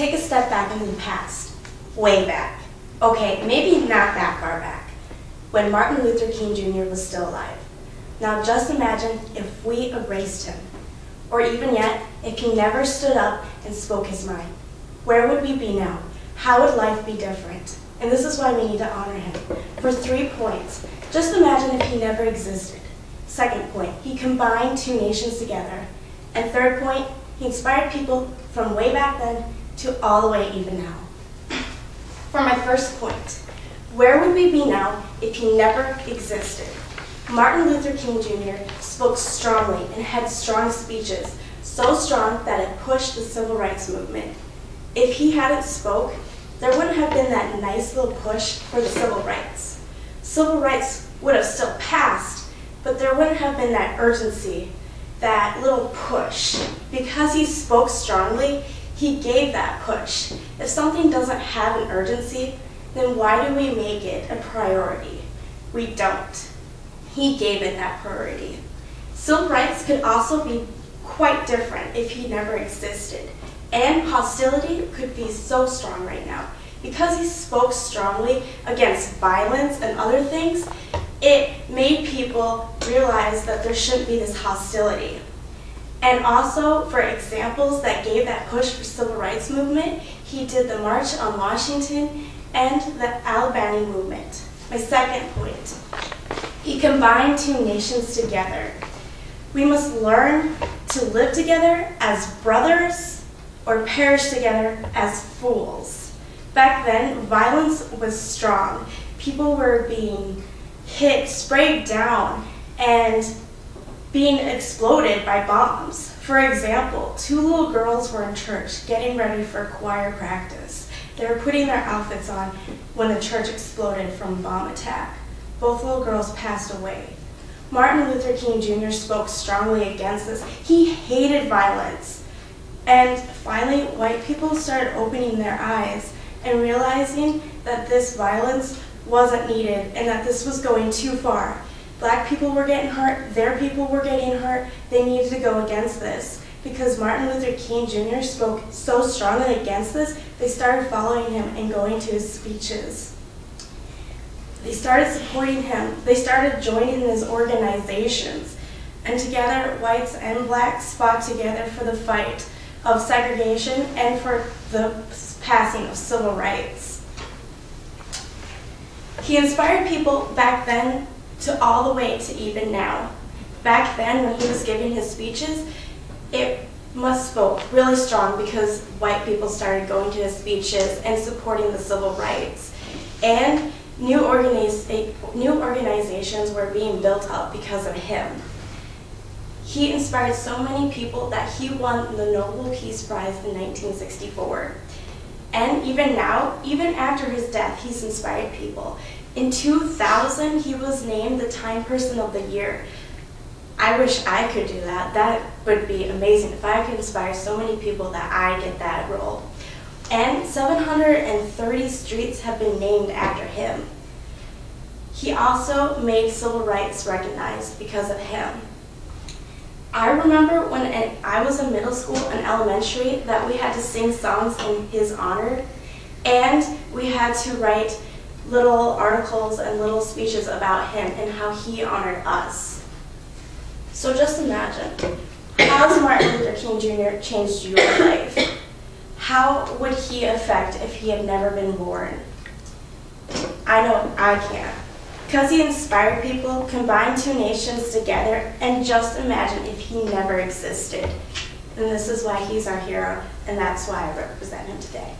take a step back in the past, way back. Okay, maybe not that far back, when Martin Luther King Jr. was still alive. Now just imagine if we erased him, or even yet, if he never stood up and spoke his mind. Where would we be now? How would life be different? And this is why we need to honor him. For 3 points, just imagine if he never existed. Second point, he combined 2 nations together. And third point, he inspired people from way back then to all the way even now. For my first point, where would we be now if he never existed? Martin Luther King Jr. spoke strongly and had strong speeches, so strong that it pushed the civil rights movement. If he hadn't spoke, there wouldn't have been that nice little push for the civil rights. Civil rights would have still passed, but there wouldn't have been that urgency, that little push. Because he spoke strongly, he gave that push. If something doesn't have an urgency, then why do we make it a priority? We don't. He gave it that priority. Civil rights could also be quite different if he never existed. And hostility could be so strong right now. Because he spoke strongly against violence and other things, it made people realize that there shouldn't be this hostility. And also, for examples that gave that push for civil rights movement, he did the March on Washington and the Alabama movement. My second point, he combined 2 nations together. We must learn to live together as brothers or perish together as fools. Back then, violence was strong. People were being hit, sprayed down, and being exploded by bombs. For example, 2 little girls were in church getting ready for choir practice. They were putting their outfits on when the church exploded from a bomb attack. Both little girls passed away. Martin Luther King Jr. spoke strongly against this. He hated violence. And finally, white people started opening their eyes and realizing that this violence wasn't needed and that this was going too far. Black people were getting hurt, their people were getting hurt, they needed to go against this. Because Martin Luther King Jr. spoke so strongly against this, they started following him and going to his speeches. They started supporting him, they started joining his organizations, and together whites and blacks fought together for the fight of segregation and for the passing of civil rights. He inspired people back then to all the way to even now. Back then, when he was giving his speeches, it must spoke really strong because white people started going to his speeches and supporting the civil rights. And new organizations were being built up because of him. He inspired so many people that he won the Nobel Peace Prize in 1964. And even now, even after his death, he's inspired people. In 2000, he was named the Time Person of the Year. I wish I could do that. That would be amazing if I could inspire so many people that I get that role. And 730 streets have been named after him. He also made civil rights recognized because of him. I remember when I was in middle school and elementary that we had to sing songs in his honor, and we had to write little articles and little speeches about him and how he honored us. So just imagine, how has Martin Luther King Jr. changed your life? How would he affect if he had never been born? I know I can't. Because he inspired people, combined 2 nations together, and just imagine if he never existed. And this is why he's our hero, and that's why I represent him today.